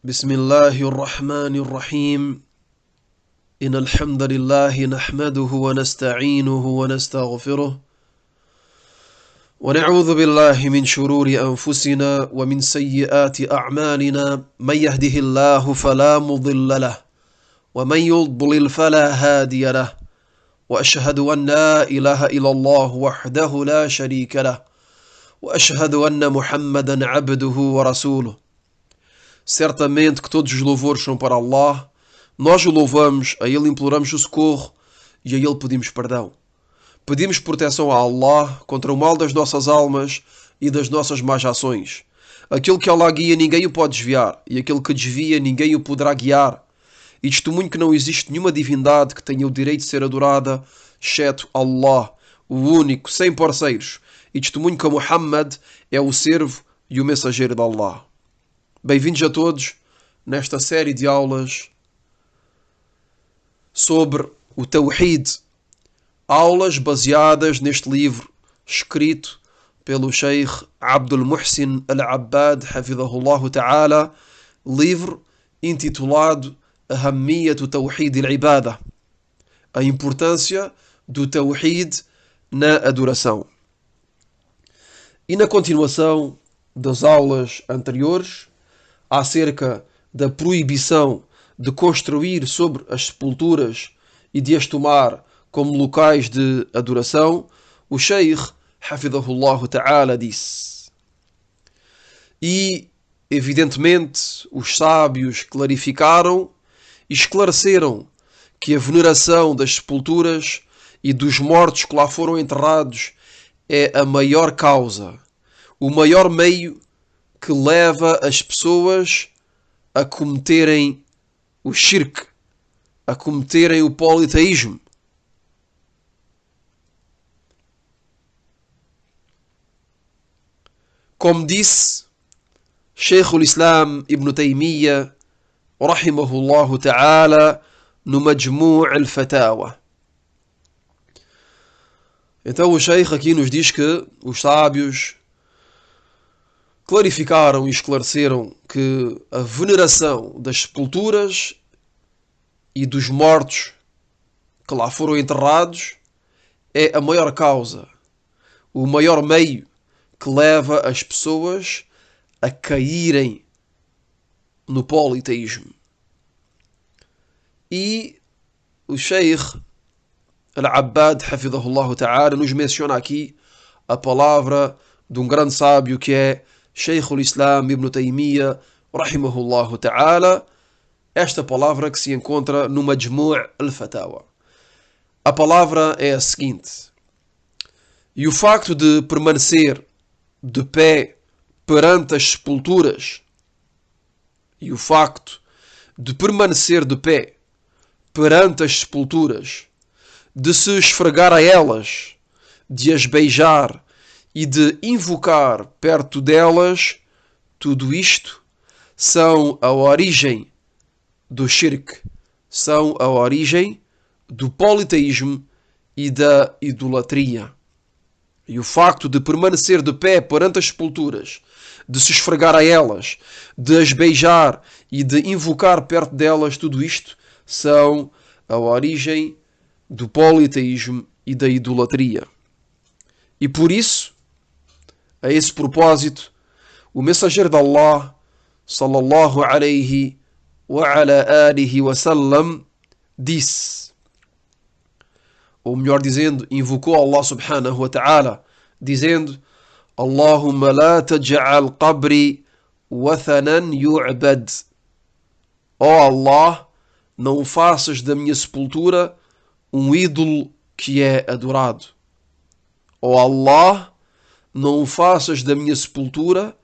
بسم الله الرحمن الرحيم إن الحمد لله نحمده ونستعينه ونستغفره ونعوذ بالله من شرور أنفسنا ومن سيئات أعمالنا من يهده الله فلا مضل له ومن يضلل فلا هادي له وأشهد أن لا إله إلا الله وحده لا شريك له وأشهد أن محمدا عبده ورسوله. Certamente que todos os louvores são para Allah, nós o louvamos, a Ele imploramos o socorro e a Ele pedimos perdão. Pedimos proteção a Allah contra o mal das nossas almas e das nossas más ações. Aquele que Allah guia ninguém o pode desviar, e aquele que desvia ninguém o poderá guiar. E testemunho que não existe nenhuma divindade que tenha o direito de ser adorada, exceto Allah, o único, sem parceiros. E testemunho que Muhammad é o servo e o mensageiro de Allah. Bem-vindos a todos nesta série de aulas sobre o Tawhid. Aulas baseadas neste livro escrito pelo Sheikh Abdul Muhsin Al-Abbad, hafidhahullah ta'ala, livro intitulado Ahammiyatu Tawhid al-Ibadah, a importância do Tawhid na adoração. E na continuação das aulas anteriores, acerca da proibição de construir sobre as sepulturas e de as tomar como locais de adoração, o Sheikh, hafidhahullah ta'ala, disse. E, evidentemente, os sábios clarificaram e esclareceram que a veneração das sepulturas e dos mortos que lá foram enterrados é a maior causa, o maior meio que leva as pessoas a cometerem o shirk, a cometerem o politeísmo. Como disse Sheikh al-Islam Ibn Taymiyyah, rahimahullah ta'ala, no Majmu' al-Fatawa. Então o Sheikh aqui nos diz que os sábios clarificaram e esclareceram que a veneração das sepulturas e dos mortos que lá foram enterrados é a maior causa, o maior meio que leva as pessoas a caírem no politeísmo. E o Sheikh Al-Abbad, hafidhahullah ta'ala, nos menciona aqui a palavra de um grande sábio que é Sheikh al-Islam Ibn Taymiyyah, rahimahullah ta'ala, esta palavra que se encontra no Majmu' al-Fatawa. A palavra é a seguinte: e o facto de permanecer de pé perante as sepulturas, e o facto de permanecer de pé perante as sepulturas, de se esfregar a elas, de as beijar e de invocar perto delas, tudo isto são a origem do shirk, são a origem do politeísmo e da idolatria. E o facto de permanecer de pé perante as sepulturas, de se esfregar a elas, de as beijar e de invocar perto delas, tudo isto são a origem do politeísmo e da idolatria. E por isso, a esse propósito, o mensageiro de Allah, sallallahu alayhi wa ala alihi wa sallam, disse, ou melhor dizendo, invocou Allah subhanahu wa ta'ala, dizendo: Allahumma la taj'al qabri wathanan yu'bad. Ó Allah, não faças da minha sepultura um ídolo que é adorado. Ó Allah, não faças da minha sepultura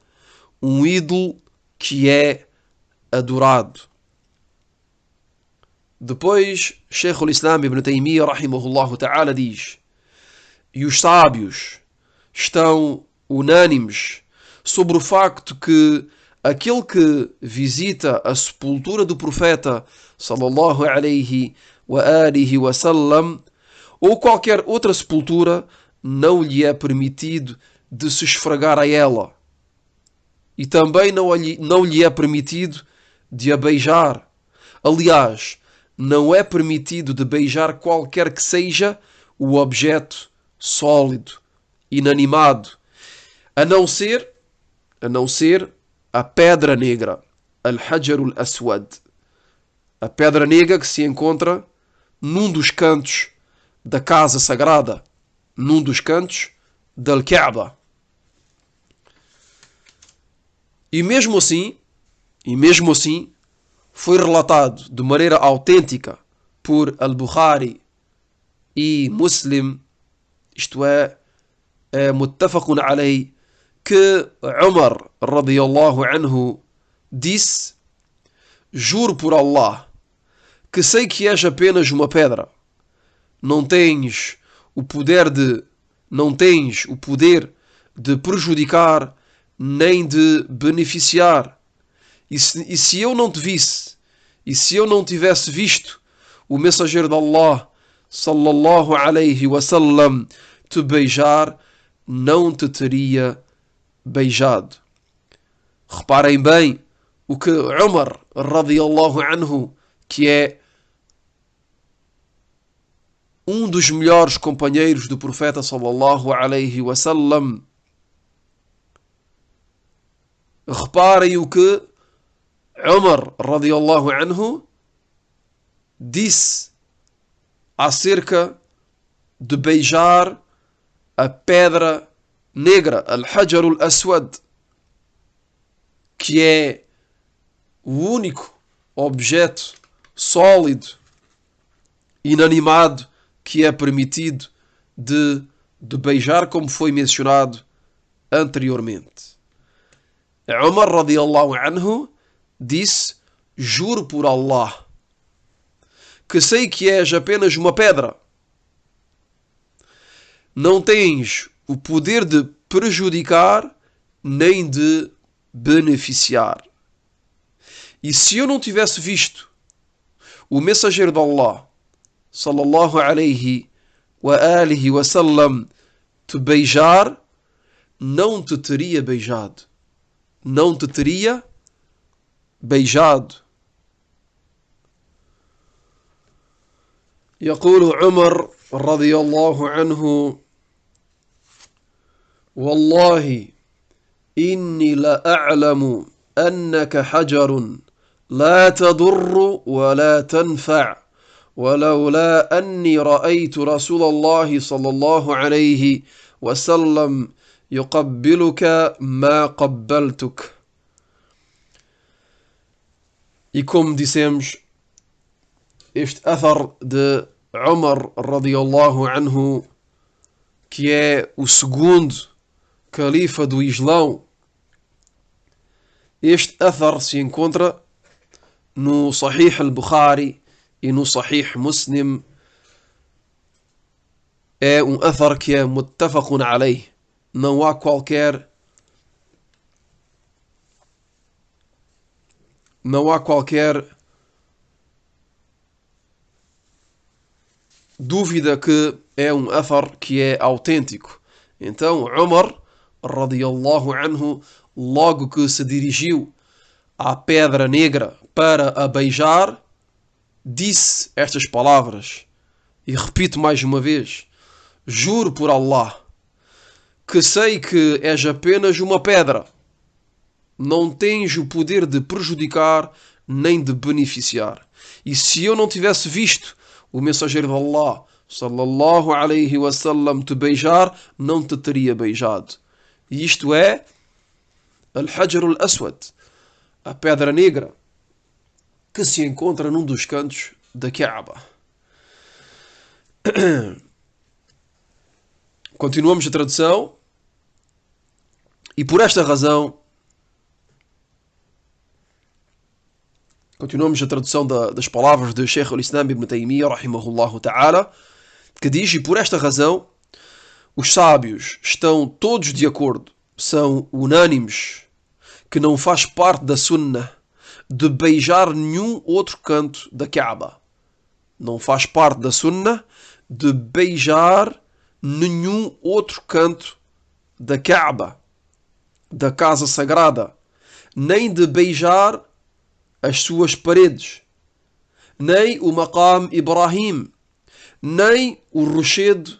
um ídolo que é adorado. Depois, Sheikh al-Islam Ibn Taymiyyah, rahimahullah ta'ala, diz: e os sábios estão unânimes sobre o facto que aquele que visita a sepultura do profeta, sallallahu alayhi wa alihi wa sallam, ou qualquer outra sepultura, não lhe é permitido de se esfregar a ela. E também não lhe é permitido de a beijar. Aliás, não é permitido de beijar qualquer que seja o objeto sólido, inanimado, a não ser a pedra negra, al-Hajar al-Aswad, a pedra negra que se encontra num dos cantos da casa sagrada, num dos cantos da Al-Kaaba. E mesmo assim, foi relatado de maneira autêntica por Al-Bukhari e Muslim, isto é muttafaqun alayh, que Umar radiyallahu anhu disse: juro por Allah que sei que és apenas uma pedra, não tens o poder de prejudicar nem de beneficiar. E se eu não te visse, e se eu não tivesse visto o mensageiro de Allah sallallahu alayhi wasallam te beijar, não te teria beijado. Reparem bem o que Umar radiyallahu anhu, que é um dos melhores companheiros do profeta sallallahu alayhi wasallam, reparem o que Umar radiyallahu anhu disse acerca de beijar a pedra negra, al-Hajar al-Aswad, que é o único objeto sólido, inanimado, que é permitido de beijar, como foi mencionado anteriormente. Umar radiyallahu anhu disse: juro por Allah que sei que és apenas uma pedra, não tens o poder de prejudicar nem de beneficiar. E se eu não tivesse visto o mensageiro de Allah sallallahu alayhi wa alihi wa sallam te beijar, não te teria beijado. Não te teria beijado. يقول عمر رضي الله عنه: والله إني لأعلم أنك حجر لا تضر ولا تنفع ولولا أني رأيت رسول الله صلى الله عليه وسلم يقبلك ما قبلتك. E como dissemos, este athar de Umar radiyallahu anhu, que é o segundo califa do Islão, este athar se encontra no Sahih al-Bukhari e no Sahih Muslim. É um athar que é muttafaqun alayh. Não há qualquer dúvida que é um athar que é autêntico. Então Umar radiyallahu anhu, logo que se dirigiu à pedra negra para a beijar, disse estas palavras, e repito mais uma vez: juro por Allah que sei que és apenas uma pedra, não tens o poder de prejudicar nem de beneficiar. E se eu não tivesse visto o mensageiro de Allah sallallahu alayhi wasallam te beijar, não te teria beijado. E isto é al-Hajar al-Aswad, a pedra negra, que se encontra num dos cantos da Kaaba. Continuamos a tradução. E por esta razão, continuamos a tradução das palavras de Sheikh al-Islam ibn Taymiyyah rahimahullahu ta'ala, que diz: e por esta razão os sábios estão todos de acordo, são unânimes, que não faz parte da sunnah de beijar nenhum outro canto da Kaaba. Não faz parte da sunnah de beijar nenhum outro canto da Kaaba, da casa sagrada, nem de beijar as suas paredes, nem o Maqam Ibrahim, nem o rochedo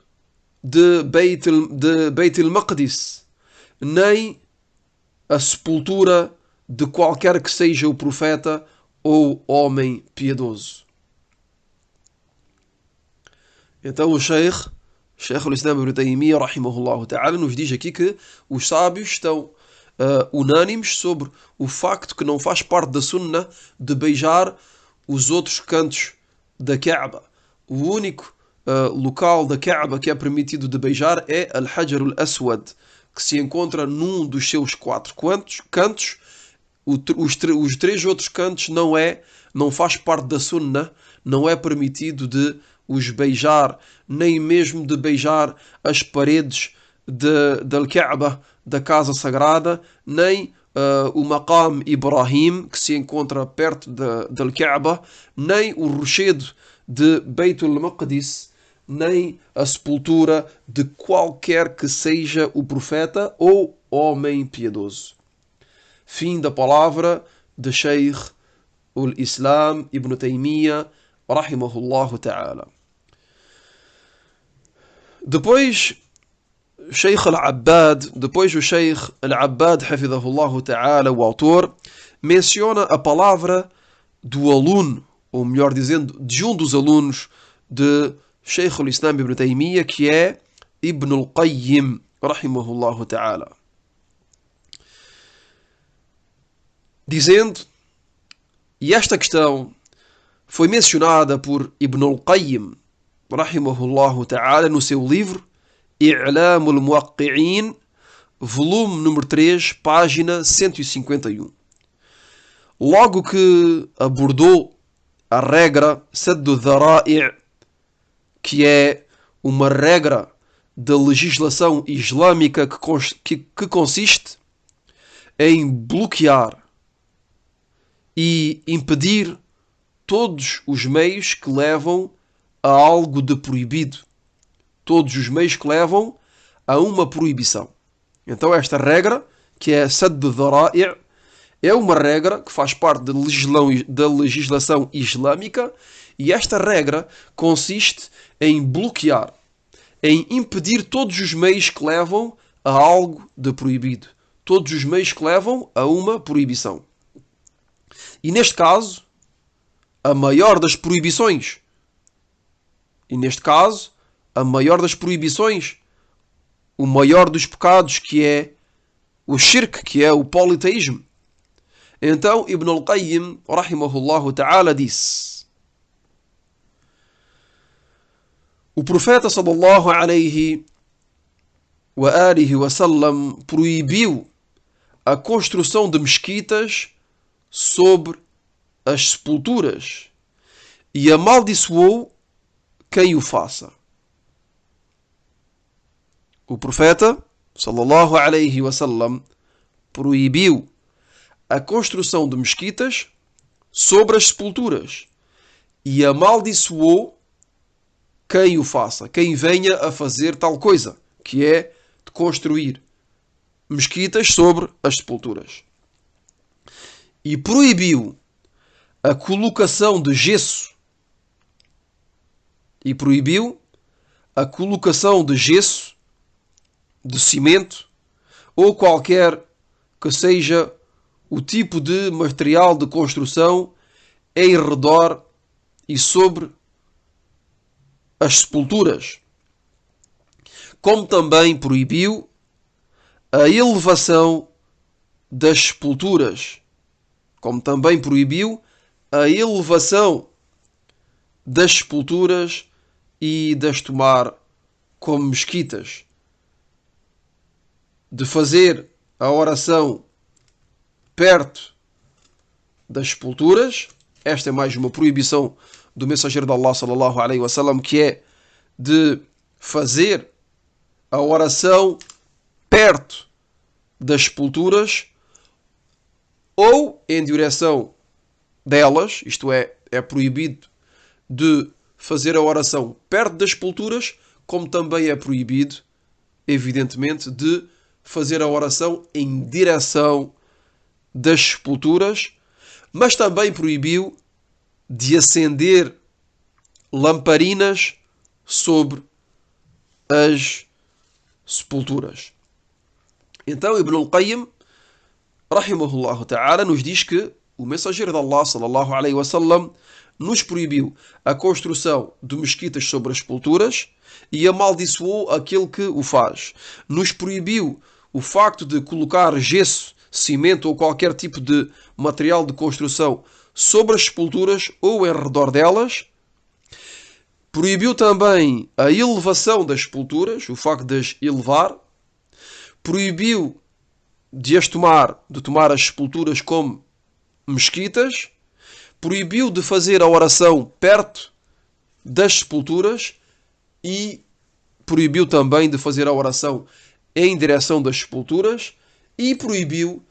de Beit al-Maqdis, nem a sepultura de qualquer que seja o profeta ou homem piedoso. Então o Sheikh al-Islam Ibn Taymiyyah, rahimahullah ta'ala, nos diz aqui que os sábios estão unânimes sobre o facto que não faz parte da Sunnah de beijar os outros cantos da Kaaba. O único local da Kaaba que é permitido de beijar é Al-Hajar al-Aswad, que se encontra num dos seus 4 cantos. Os 3 outros cantos não faz parte da Sunnah, não é permitido de os beijar, nem mesmo de beijar as paredes da Kaaba, da casa sagrada, nem o Maqam Ibrahim, que se encontra perto da Kaaba, nem o rochedo de Beit al-Maqdis, nem a sepultura de qualquer que seja o profeta ou homem piedoso. Fim da palavra de Sheikh al-Islam Ibn Taymiyyah, rahimahullah ta'ala. Depois o Sheikh al-Abbad, hafidhahullah ta'ala, o autor, menciona a palavra do aluno, ou melhor dizendo, de um dos alunos de Sheikh al-Islam Ibn Taymiyyah, que é Ibn al-Qayyim, rahimahullah ta'ala. Dizendo, e esta questão foi mencionada por Ibn al-Qayyim, rahimahullah ta'ala, no seu livro I'lam al-Muwaqqi'in, volume número 3, página 151. Logo que abordou a regra Sadd al-Dhara'i', que é uma regra da legislação islâmica que consiste em bloquear e impedir todos os meios que levam a algo de proibido. Todos os meios que levam a uma proibição. Então esta regra, que é Sadd al-Dhara'i', é uma regra que faz parte da legislação islâmica, e esta regra consiste em bloquear, em impedir todos os meios que levam a algo de proibido. Todos os meios que levam a uma proibição. E neste caso, a maior das proibições, o maior dos pecados, que é o shirk, que é o politeísmo. Então Ibn al-Qayyim, rahimahullah ta'ala, disse: o profeta sallallahu alaihi wa alihi wa sallam proibiu a construção de mesquitas sobre as sepulturas e amaldiçoou quem o faça. O profeta sallallahu alaihi wa sallam proibiu a construção de mesquitas sobre as sepulturas e amaldiçoou quem o faça, quem venha a fazer tal coisa, que é de construir mesquitas sobre as sepulturas. E proibiu a colocação de gesso, de cimento, ou qualquer que seja o tipo de material de construção em redor e sobre as sepulturas. Como também proibiu a elevação das sepulturas. E das tomar como mesquitas. De fazer a oração perto das sepulturas. Esta é mais uma proibição do mensageiro de Allah sallallahu alaihi wasallam, que é de fazer a oração perto das sepulturas ou em direção delas. Isto é proibido de fazer a oração perto das sepulturas, como também é proibido, evidentemente, de fazer a oração em direção das sepulturas, Mas também proibiu de acender lamparinas sobre as sepulturas. Então Ibn al-Qayyim, rahimahullah ta'ala, nos diz que o mensageiro de Allah, sallallahu alaihi wasallam, nos proibiu a construção de mesquitas sobre as sepulturas e amaldiçoou aquele que o faz. Nos proibiu o facto de colocar gesso, cimento ou qualquer tipo de material de construção sobre as sepulturas ou em redor delas. Proibiu também a elevação das sepulturas, o facto de as elevar. Proibiu de tomar as sepulturas como mesquitas. Proibiu de fazer a oração perto das sepulturas e proibiu também de fazer a oração em direção das sepulturas e proibiu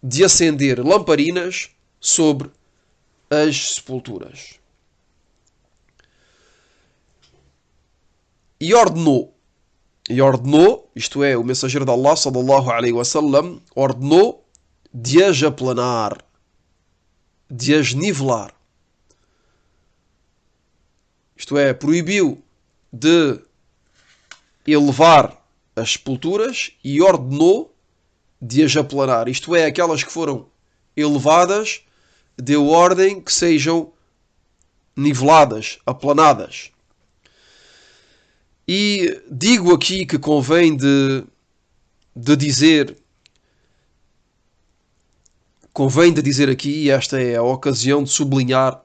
de acender lamparinas sobre as sepulturas. E ordenou, isto é, o mensageiro de Allah, sallallahu alaihi wasallam, ordenou de as aplanar, de as nivelar. Isto é, proibiu de elevar as sepulturas e ordenou de as aplanar. Isto é, aquelas que foram elevadas, deu ordem que sejam niveladas, aplanadas. E digo aqui que convém de dizer aqui, e esta é a ocasião de sublinhar,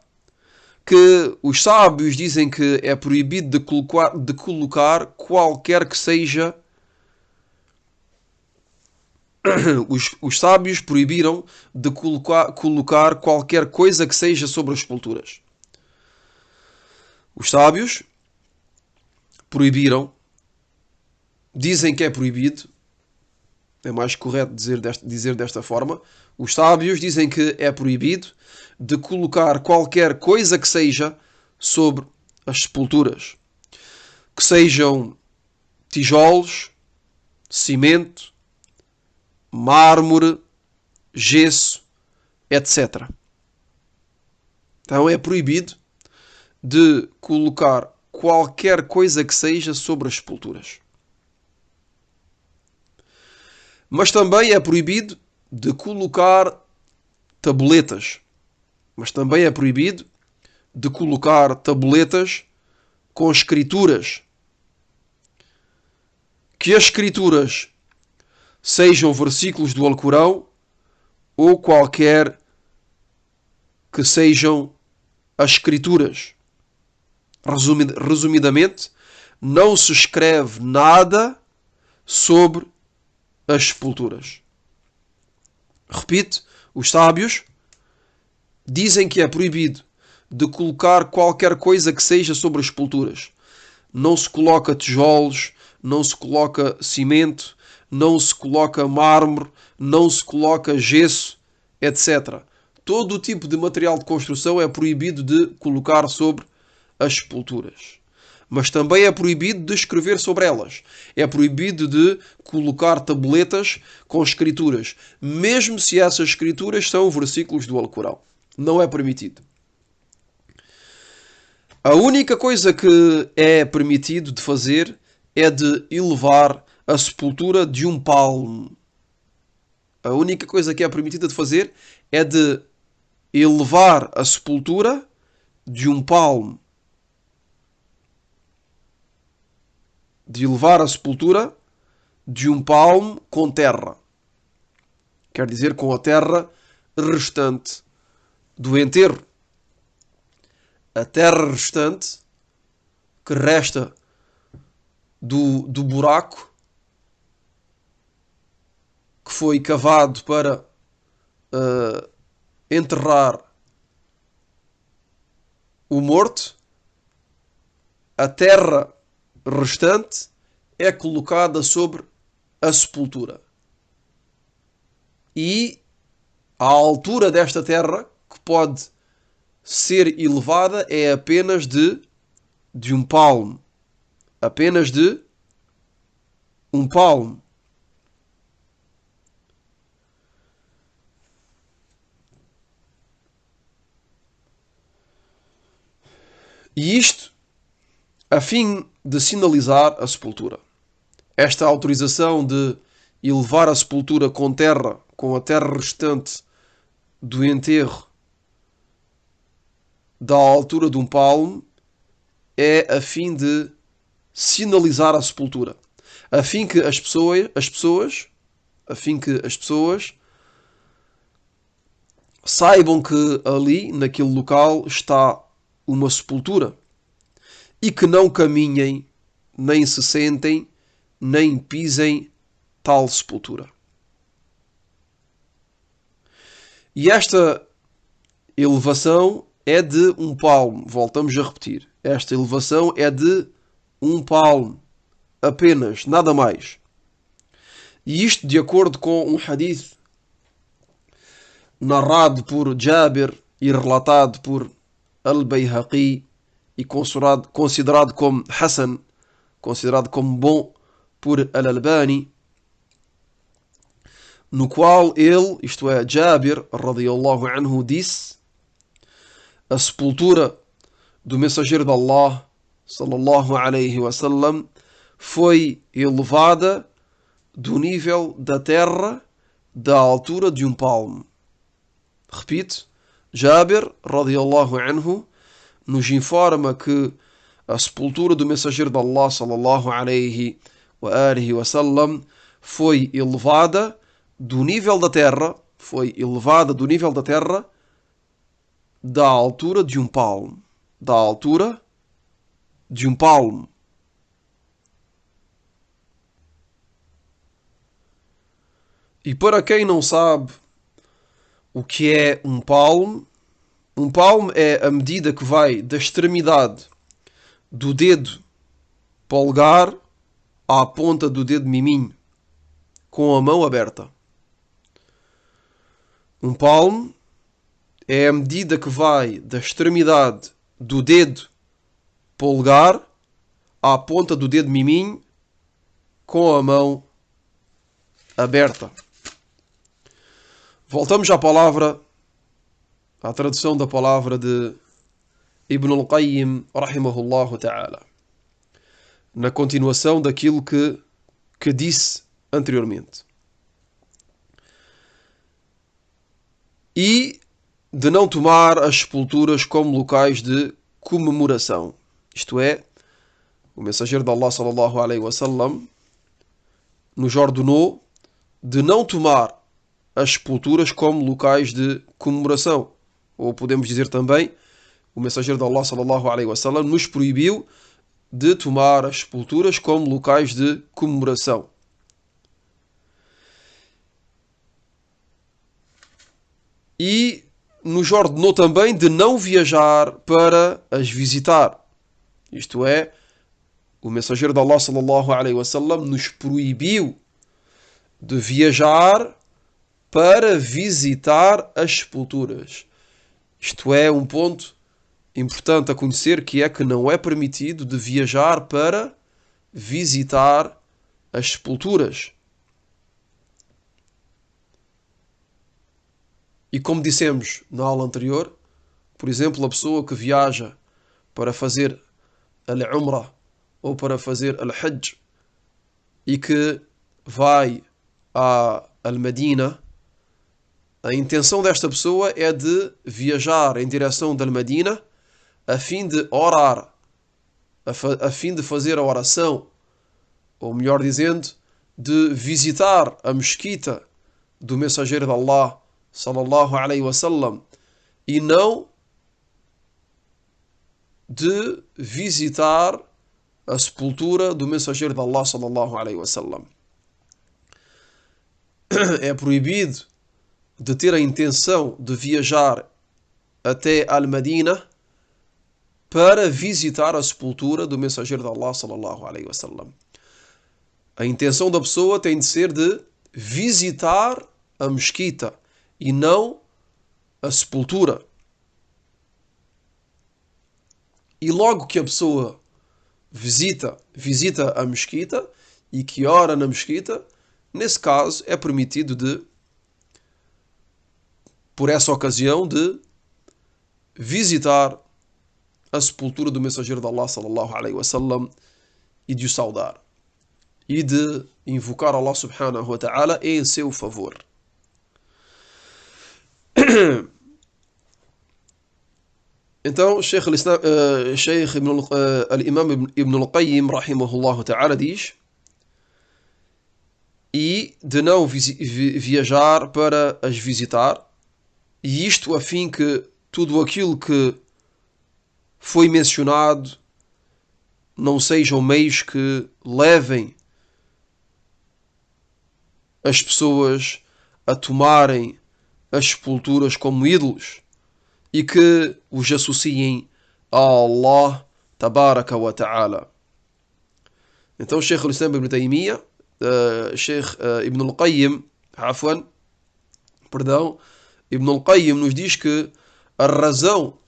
que os sábios dizem que é proibido de colocar qualquer que seja. Os sábios proibiram de colocar qualquer coisa que seja sobre as sepulturas. Os sábios proibiram, dizem que é proibido, é mais correto dizer desta forma, os sábios dizem que é proibido de colocar qualquer coisa que seja sobre as sepulturas. Que sejam tijolos, cimento, mármore, gesso, etc. Então é proibido de colocar qualquer coisa que seja sobre as sepulturas. Mas também é proibido de colocar tabuletas. Mas também é proibido de colocar tabuletas com escrituras. Que as escrituras sejam versículos do Alcorão ou qualquer que sejam as escrituras. Resumidamente, não se escreve nada sobre as sepulturas. Repito, os sábios dizem que é proibido de colocar qualquer coisa que seja sobre as sepulturas. Não se coloca tijolos, não se coloca cimento, não se coloca mármore, não se coloca gesso, etc. Todo o tipo de material de construção é proibido de colocar sobre as sepulturas. Mas também é proibido de escrever sobre elas. É proibido de colocar tabuletas com escrituras, mesmo se essas escrituras são versículos do Alcorão. Não é permitido. A única coisa que é permitido de fazer é de elevar a sepultura de um palmo. A única coisa que é permitida de fazer é de elevar a sepultura de um palmo. De elevar a sepultura de um palmo com terra. Quer dizer, com a terra restante do enterro. A terra restante que resta do buraco que foi cavado para enterrar o morto, a terra restante é colocada sobre a sepultura. E a altura desta terra, que pode ser elevada, é apenas de um palmo. Apenas de um palmo. E isto a fim de sinalizar a sepultura. Esta autorização de elevar a sepultura com terra, com a terra restante do enterro da altura de um palmo, é a fim de sinalizar a sepultura, a fim que as pessoas saibam que ali, naquele local, está uma sepultura e que não caminhem, nem se sentem, nem pisem tal sepultura. E esta elevação é de um palmo. Voltamos a repetir. Esta elevação é de um palmo. Apenas, nada mais. E isto de acordo com um hadith narrado por Jabir e relatado por Al-Bayhaqi e considerado como Hassan, considerado como bom por Al-Albani, no qual ele, isto é, Jabir, radiyallahu anhu, disse: a sepultura do mensageiro de Allah, sallallahu alayhi wa sallam, foi elevada do nível da terra da altura de um palmo. Repito, Jabir, radiyallahu anhu, nos informa que a sepultura do mensageiro de Allah, sallallahu alayhi wa sallam, foi elevada do nível da terra, da altura de um palmo. Da altura de um palmo. E para quem não sabe o que é um palmo é a medida que vai da extremidade do dedo polegar à ponta do dedo miminho, com a mão aberta. Um palmo é a medida que vai da extremidade do dedo polegar à ponta do dedo miminho, com a mão aberta. Voltamos à tradução da palavra de Ibn al-Qayyim, rahimahullah ta'ala, na continuação daquilo que disse anteriormente. E de não tomar as sepulturas como locais de comemoração. Isto é, o mensageiro de Allah, sallallahu alayhi wa sallam, nos ordenou de não tomar as sepulturas como locais de comemoração. Ou podemos dizer também, o mensageiro de Allah, sallallahu alayhi wa sallam, nos proibiu de tomar as sepulturas como locais de comemoração. E nos ordenou também de não viajar para as visitar. Isto é, o mensageiro de Allah, sallallahu alayhi wa sallam, nos proibiu de viajar para visitar as sepulturas. Isto é um ponto importante a conhecer, que é que não é permitido de viajar para visitar as sepulturas. E como dissemos na aula anterior, por exemplo, a pessoa que viaja para fazer al-Umrah ou para fazer al-Hajj e que vai a Al-Madina, a intenção desta pessoa é de viajar em direção da Al-Madina a fim de orar, a fim de fazer a oração, ou melhor dizendo, de visitar a mesquita do mensageiro de Allah, sallallahu alayhi wa sallam, e não de visitar a sepultura do mensageiro de Allah, sallallahu alayhi wa sallam. É proibido de ter a intenção de viajar até Al-Madina para visitar a sepultura do mensageiro de Allah, sallallahu alayhi wa sallam. A intenção da pessoa tem de ser de visitar a mesquita e não a sepultura. E logo que a pessoa visita a mesquita e que ora na mesquita, nesse caso é permitido de, por essa ocasião, de visitar a sepultura do mensageiro de Allah sallallahu alaihi wasallam e de o saudar e de invocar Allah subhanahu wa ta'ala em seu favor. Então, Sheikh al-Imam Ibn al-Qayyim rahimahullah ta'ala diz: e de não viajar para as visitar, e isto a fim que tudo aquilo que foi mencionado não sejam meios que levem as pessoas a tomarem as sepulturas como ídolos e que os associem a Allah tabaraka wa ta'ala. Então Sheikh al-Islam ibn Taymiyyah, Sheikh Ibn al-Qayyim, Ibn al-Qayyim nos diz que a razão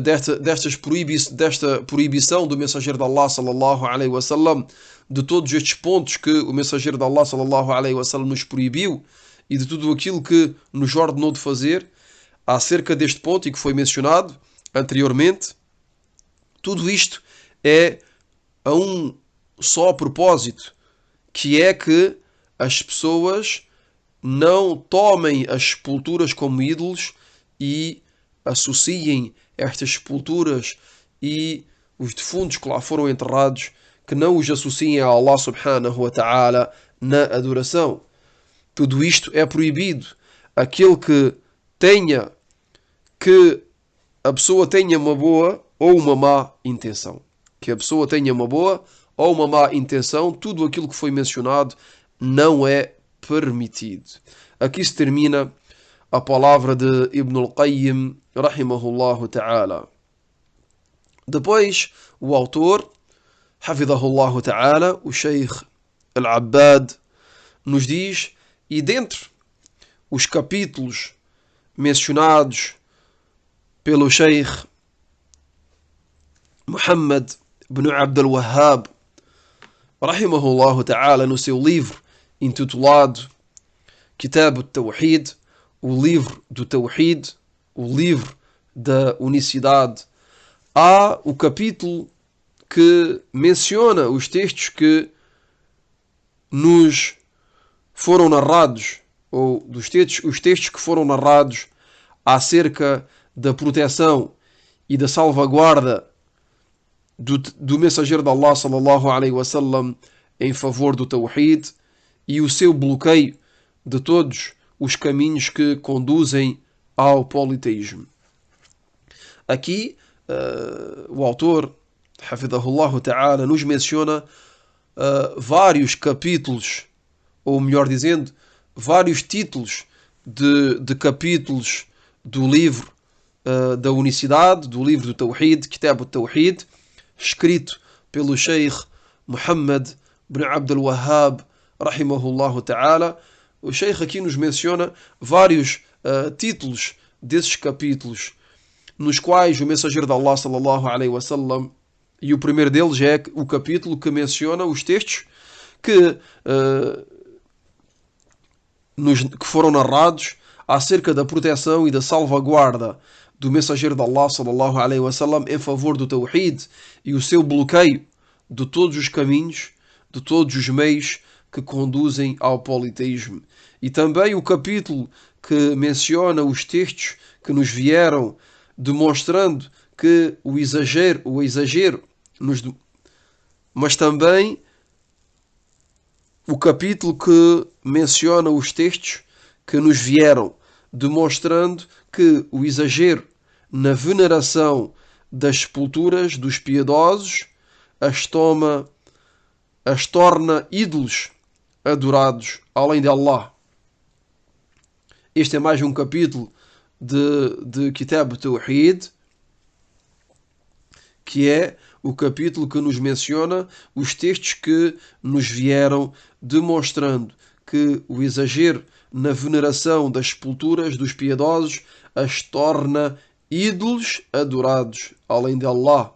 desta proibição do mensageiro de Allah sallallahu alaihi wasallam, de todos estes pontos que o mensageiro de Allah sallallahu alaihi wasallam nos proibiu e de tudo aquilo que nos ordenou de fazer acerca deste ponto e que foi mencionado anteriormente, tudo isto é a um só propósito, que é que as pessoas não tomem as sepulturas como ídolos e associem estas sepulturas e os defuntos que lá foram enterrados, que não os associem a Allah subhanahu wa ta'ala na adoração. Tudo isto é proibido. Aquele que a pessoa tenha uma boa ou uma má intenção. Que a pessoa tenha uma boa ou uma má intenção, tudo aquilo que foi mencionado não é permitido. Aqui se termina a palavra de Ibn al-Qayyim rahimahullah ta'ala. Depois, o autor, hafidhahullah ta'ala, o Sheikh al-Abbad, nos diz: e dentre os capítulos mencionados pelo Sheikh Muhammad ibn Abdul Wahhab rahimahullah ta'ala, no seu livro intitulado Kitab al-Tawhid, o livro do Tawhid, o livro da unicidade, há o capítulo que menciona os textos que nos foram narrados, ou os textos que foram narrados acerca da proteção e da salvaguarda do mensageiro de Allah sallallahu alaihi wasallam em favor do Tawhid e o seu bloqueio de todos os caminhos que conduzem ao politeísmo. Aqui o autor, hafidhahullah ta'ala, nos menciona vários capítulos, ou melhor dizendo, vários títulos de capítulos do livro da unicidade, do livro do Tawhid, Kitab al-Tawhid, escrito pelo Sheikh Muhammad ibn Abdul Wahhab rahimahullah ta'ala. O Sheikh aqui nos menciona vários títulos desses capítulos, nos quais o mensageiro de Allah sallallahu alaihi wasallam, e o primeiro deles é o capítulo que menciona os textos que foram narrados acerca da proteção e da salvaguarda do mensageiro de Allah sallallahu alaihi wasallam em favor do Tawhid e o seu bloqueio de todos os caminhos, de todos os meios que conduzem ao politeísmo. E também o capítulo que menciona os textos que nos vieram demonstrando que o exagero, mas também o capítulo que menciona os textos que nos vieram demonstrando que o exagero na veneração das sepulturas dos piedosos as torna ídolos adorados além de Allah. Este é mais um capítulo de Kitab al-Tawhid, que é o capítulo que nos menciona os textos que nos vieram demonstrando que o exagero na veneração das sepulturas dos piedosos as torna ídolos adorados além de Allah.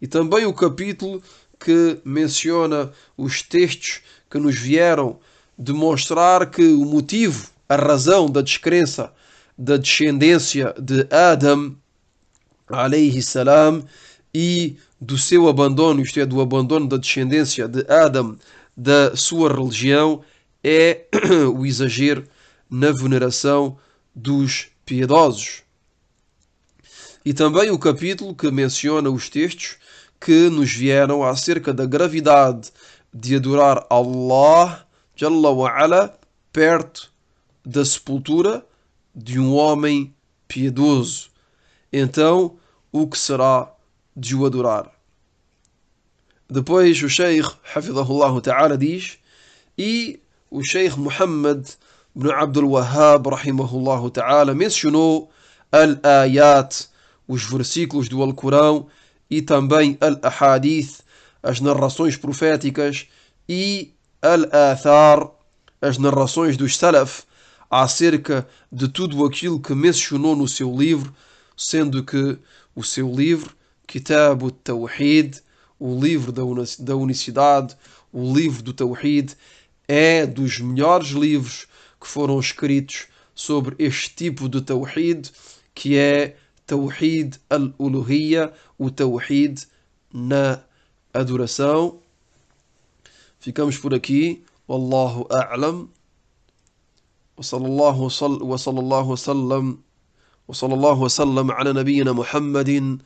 E também o capítulo que menciona os textos que nos vieram demonstrar que o motivo, a razão da descrença da descendência de Adam alayhi salam, e do seu abandono, isto é, do abandono da descendência de Adam, da sua religião, é o exagero na veneração dos piedosos. E também o capítulo que menciona os textos que nos vieram acerca da gravidade de adorar Allah Jalla wa Ala perto da sepultura de um homem piedoso. Então, o que será de o adorar? Depois o Sheikh, Hafidahullah Ta'ala, diz: e o Sheikh Muhammad ibn Abdul Wahhab, Rahimahullah Ta'ala, mencionou al-ayat, os versículos do Alcorão, e também al-ahadith, as narrações proféticas, e al-athar, as narrações dos salaf, acerca de tudo aquilo que mencionou no seu livro, sendo que o seu livro, Kitab al-Tawhid, o livro da unicidade, o livro do Tawhid, é dos melhores livros que foram escritos sobre este tipo de Tawhid, que é Tawhid al-Uluhiyya, o Tawhid na adoração. Ficamos por aqui. Wallahu a'lam. وصلى الله وسلم على نبينا محمد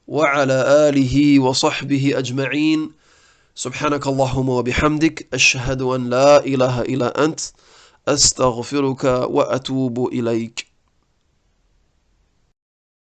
وعلى آله وصحبه أجمعين. سبحانك اللهم وبحمدك أشهد أن لا إله إلا أنت أستغفرك وأتوب إليك.